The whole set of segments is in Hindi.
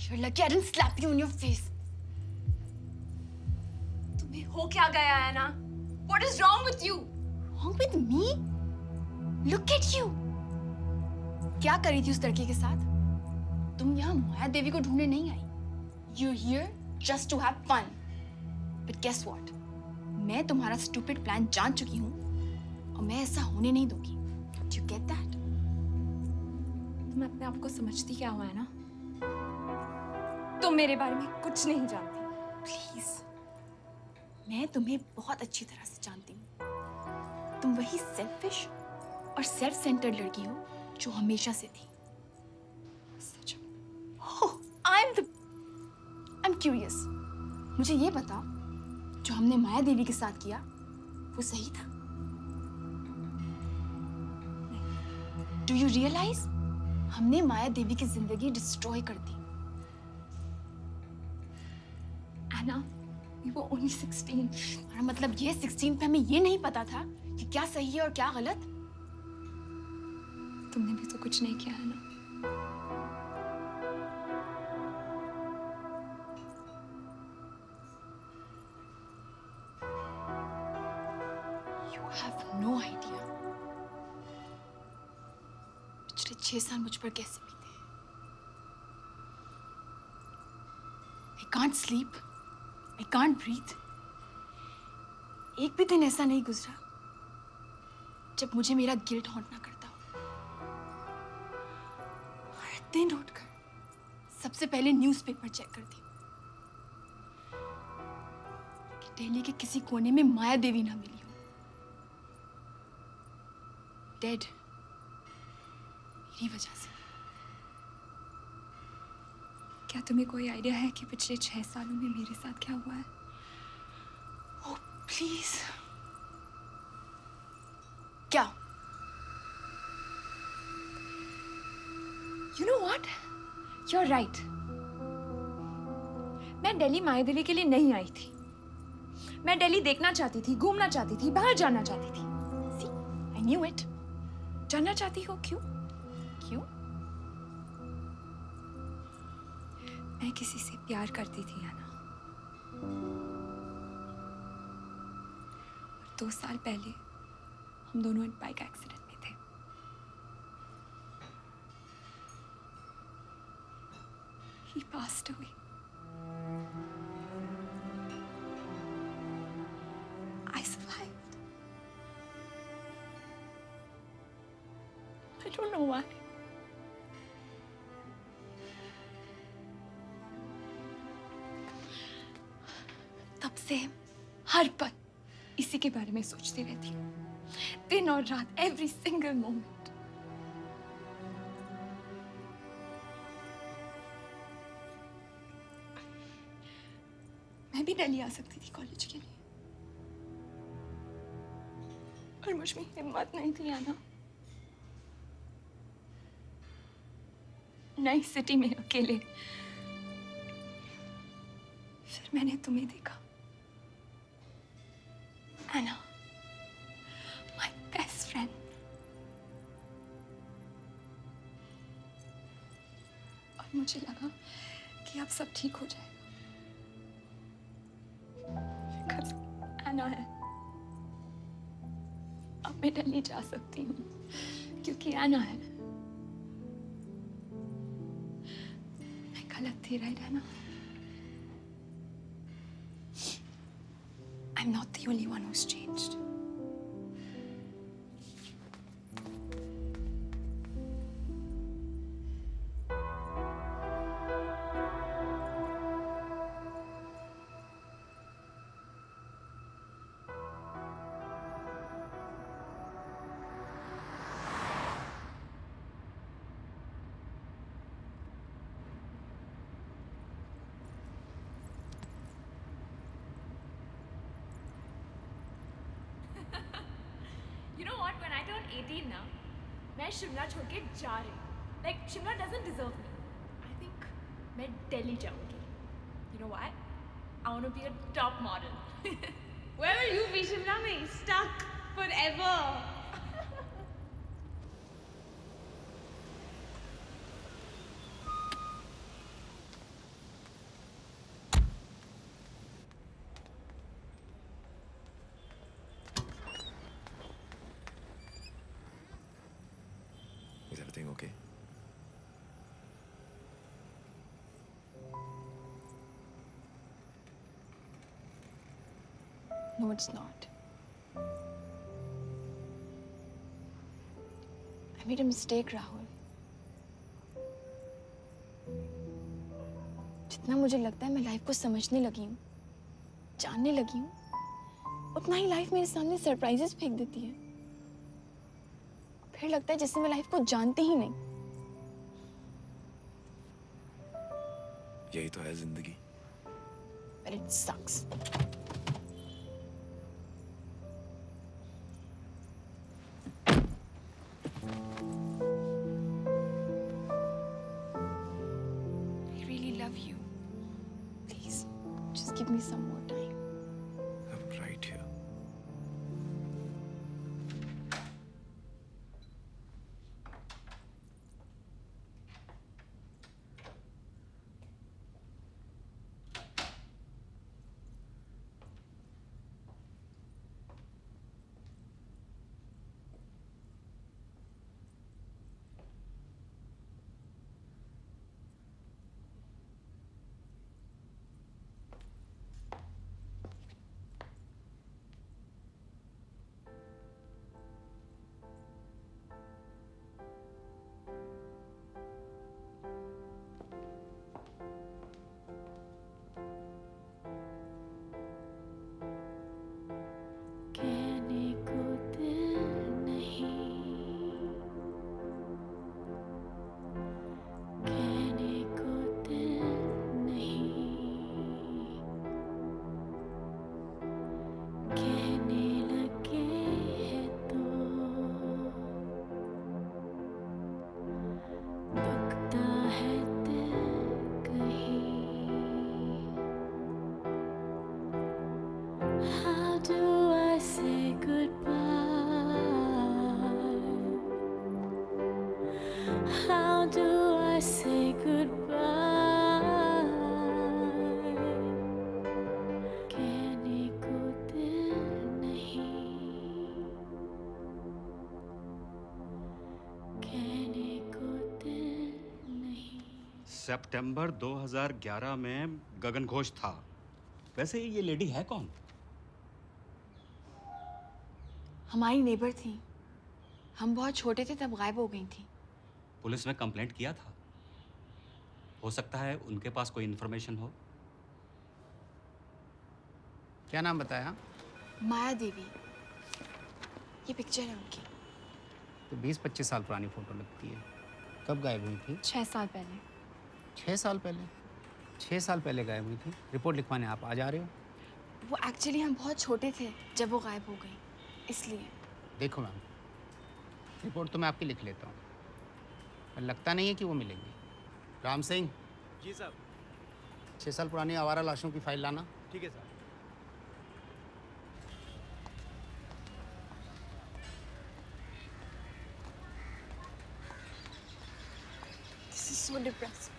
You're lucky I didn't slap you in your face. तुम्हें हो क्या गया है ना? What is wrong with you? Wrong with me? Look at you. क्या करी थी उस लड़के के साथ? तुम यहाँ माया देवी को ढूंढने नहीं आई. You're here just to have fun. But guess what? मैं तुम्हारा stupid plan जान चुकी हूँ और मैं ऐसा होने नहीं दूंगी. Do you get that? तुम अपने आप को समझती क्या हुआ है ना? तुम मेरे बारे में कुछ नहीं जानती. Please. मैं तुम्हें बहुत अच्छी तरह से जानती हूँ. तुम वही selfish और self-centered लड़की हो जो हमेशा से थी. सच में. Oh, I'm curious. मुझे ये बता, जो हमने माया देवी के साथ किया, वो सही था? Do you realize? हमने माया देवी की जिंदगी डिस्ट्रॉय कर दी. Anna, we were only 16. और मतलब ये 16 पे हमें ये नहीं पता था कि क्या सही है और क्या गलत. तुमने भी तो कुछ नहीं किया है ना. You have no idea. पिछले 6 साल मुझ पर कैसे बीते. I can't sleep. I can't breathe. एक भी दिन ऐसा नहीं गुजरा जब मुझे मेरा गिल्ट हॉन्ट ना करता हो. हर दिन उठकर सबसे पहले न्यूज़पेपर चेक करती हूँ कि दिल्ली के किसी कोने में माया देवी ना मिली हो. डेड. मेरी वजह से. क्या तुम्हें कोई आइडिया है कि पिछले 6 सालों में मेरे साथ क्या हुआ है? Oh, please. क्या? You know what? You're right. मैं दिल्ली माया देवी के लिए नहीं आई थी. मैं दिल्ली देखना चाहती थी, घूमना चाहती थी, बाहर जाना चाहती थी. See, I knew it. जानना चाहती हो क्यों? क्यों? मैं किसी से प्यार करती थी आना. और 2 साल पहले हम दोनों एक बाइक एक्सीडेंट में थे. He passed away. I survived. I don't know why. तब से हर पल इसी के बारे में सोचती रहती हूँ. दिन और रात, every single moment. मैं भी दिल्ली आ सकती थी कॉलेज के लिए, पर मुझ में हिम्मत नहीं थी आना. नई सिटी में अकेले. फिर मैंने तुम्हें देखा. Anna, my best friend. और मुझे लगा कि अब सब ठीक हो जाएगा. Because Anna है. अब मैं दिल्ली जा सकती हूँ क्योंकि Anna है. मैं गलत थी, right Anna? I'm not the only one who's changed. You know what? When I turn 18 now, मैं शिमला छोड़ के जा रही हूँ. Like Shimla doesn't deserve me. I think मैं दिल्ली जाऊँगी. You know why? I want to be a top model. Where will you be, Shimla में? Stuck forever. Everything okay? No, it's not. I made a mistake, Rahul. जितना मुझे लगता है मैं लाइफ को समझने लगी हूँ, जानने लगी हूँ, उतना ही लाइफ मेरे सामने सरप्राइजेस फेंक देती है। फिर लगता है जैसे मैं लाइफ को जानती ही नहीं। यही तो है जिंदगी। But it sucks. I really love you. Please, just give me some more time. I'm right here. कहने को दिल नहीं, कहने को दिल नहीं, कहने लगे हैं तो दुखता है दिल कहीं। How do I say goodbye? How do I say goodbye? कहने को दिल नहीं, कहने को दिल नहीं। सितंबर 2011 में गगन घोष था। वैसे ये लेडी है कौन? हमारी नेबर थी। हम बहुत छोटे थे तब गायब हो गई थी। पुलिस में कंप्लेंट किया था। हो सकता है उनके पास कोई इन्फॉर्मेशन हो। क्या नाम बताया? माया देवी। ये पिक्चर है उनकी। तो 20-25 साल पुरानी फोटो लगती है। कब गायब हुई थी? 6 साल पहले। 6 साल पहले? 6 साल पहले गायब हुई थी। रिपोर्ट लिखवाने आप आ जा रहे हो? वो एक्चुअली हम बहुत छोटे थे जब वो गायब हो गई, इसलिए। देखो मैम, रिपोर्ट तो मैं आपकी लिख लेता हूँ, पर लगता नहीं है कि वो मिलेंगी। राम सिंह। जी साहब। 6 साल पुरानी आवारा लाशों की फाइल लाना। ठीक है साहब। This is so depressing.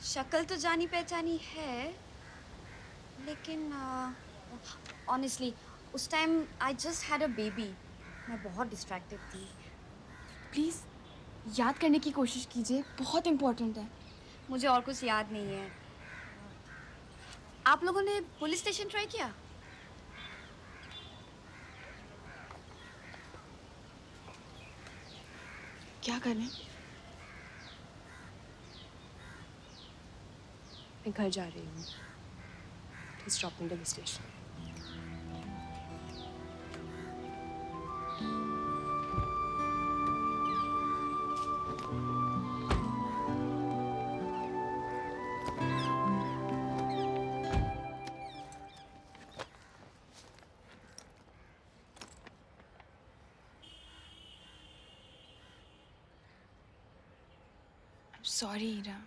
शक्ल तो जानी पहचानी है, लेकिन ऑनेस्टली उस time I just had a baby. मैं बहुत डिस्ट्रैक्टेड थी। प्लीज याद करने की कोशिश कीजिए, बहुत इम्पोर्टेंट है। मुझे और कुछ याद नहीं है। आप लोगों ने पुलिस स्टेशन ट्राई किया? क्या करें? मैं घर जा रही हूँ। Please drop me to the station. I'm sorry, Ira.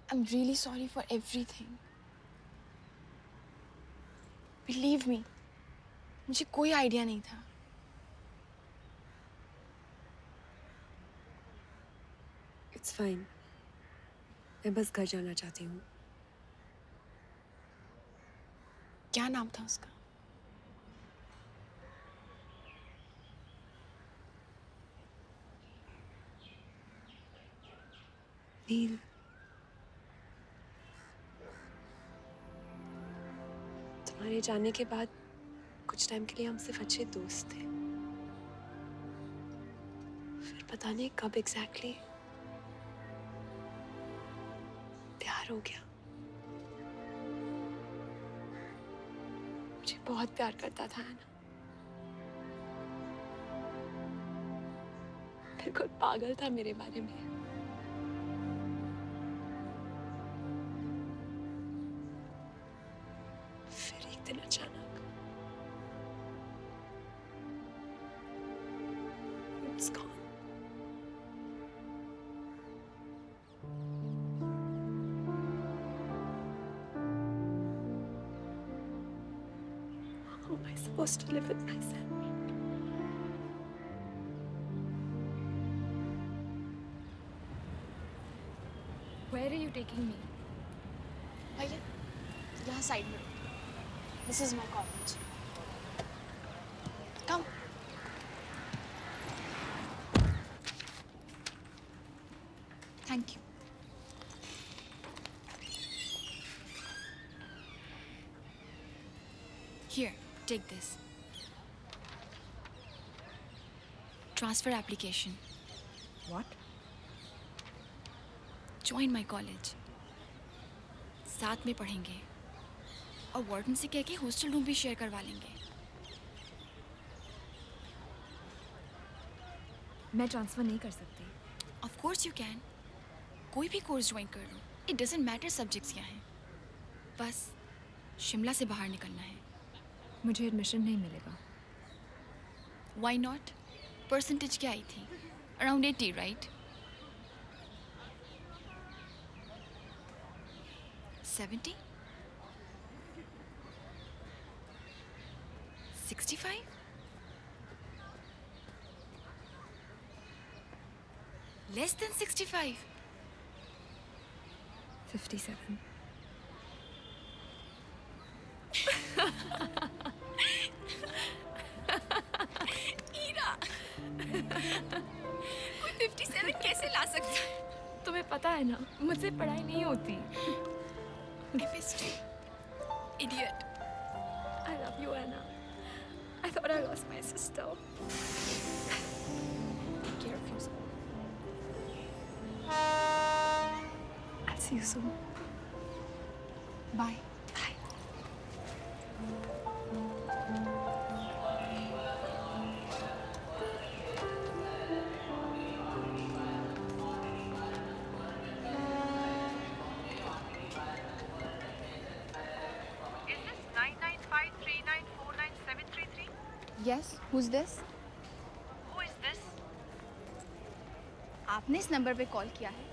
I'm really sorry for everything. Believe me, मुझे कोई आइडिया नहीं था। इट्स फाइन, मैं बस घर जाना चाहती हूँ। क्या नाम था उसका? नील। तुम्हारे जाने के बाद कुछ टाइम के लिए हम सिर्फ अच्छे दोस्त थे, फिर पता नहीं कब एग्जैक्टली प्यार हो गया। मुझे बहुत प्यार करता था ना, फिर खुद पागल था मेरे बारे में। फिर एक दिन अचानक it's gone. How am I supposed to live with myself? Where are you taking me? भैया यहाँ साइड में रुको। This is my college. Come. Thank you. Here, take this. Transfer application. What? Join my college. साथ में पढ़ेंगे और वार्डन से कह के हॉस्टल रूम भी शेयर करवा लेंगे। मैं ट्रांसफ़र नहीं कर सकती। Of course you can. कोई भी कोर्स ज्वाइन कर लो। It doesn't matter सब्जेक्ट्स क्या हैं। बस शिमला से बाहर निकलना है। मुझे एडमिशन नहीं मिलेगा। Why not? परसेंटेज क्या आई थी? Around 80, right? 70? 65? Less than 65? 57. Ira, कोई 57 कैसे ला सकता है? तुम्हें पता है ना, मुझसे पढ़ाई नहीं होती। Chemistry. Idiot. I love you, Anna. I thought I lost my sister. Take care of yourself. I'll see you soon. Bye. Bye. Is this 99539497733? Yes, who's this? Who is this? आपने इस नंबर पे कॉल किया है।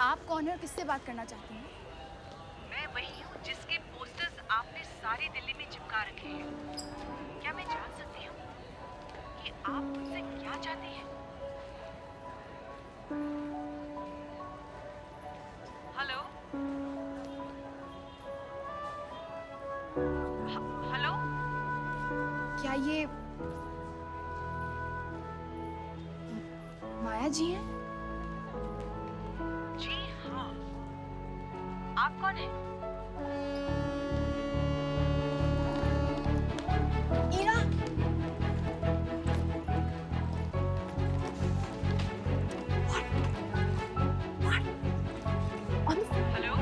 आप कौन है और किससे बात करना चाहती हैं? मैं वही हूँ जिसके पोस्टर्स आपने सारी दिल्ली में चिपका रखे हैं। क्या मैं जान सकती हूँ कि आप मुझसे क्या चाहती हैं? हेलो? हेलो? क्या ये माया जी हैं? जी हाँ। आप कौन हैं? Ira, hello? Hello?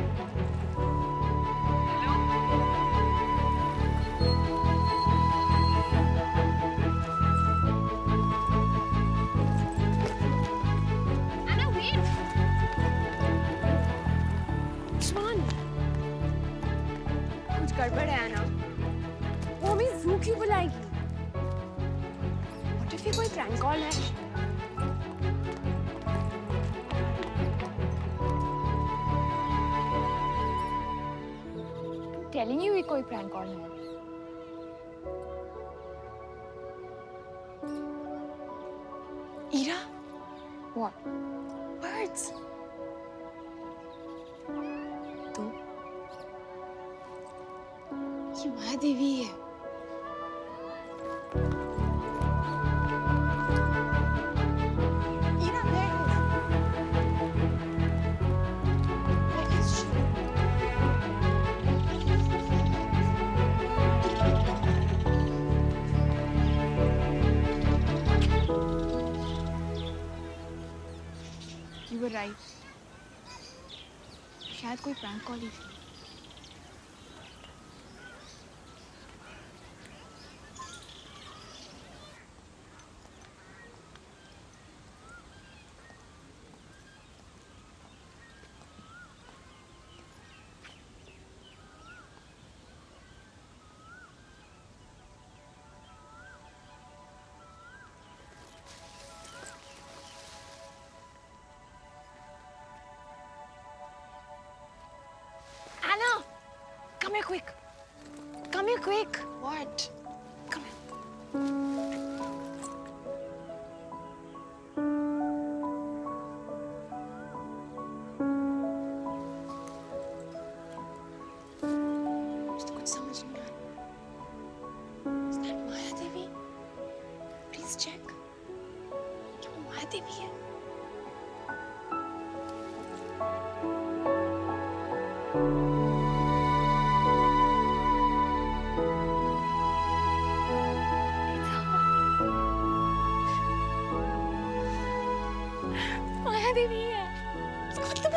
Anna, wait. श्वान, कुछ गड़बड़ है ना? वो हमें जू क्यों बुलाएगी? What if ये कोई प्रैंक कॉल है? टेलिंग यू ये कोई प्रैंक कॉल है। ईरा, What? birds. ये माया देवी है। Ina, where is she? You were right. शायद कोई प्रैंक कॉल ही थी। Anna, come here quick. Come here quick. What? Come here. मुझे तो कुछ समझ नहीं आ रहा। Is that Maya Devi? Please check. क्या वो माया देवी है? माया देवी है। It's got the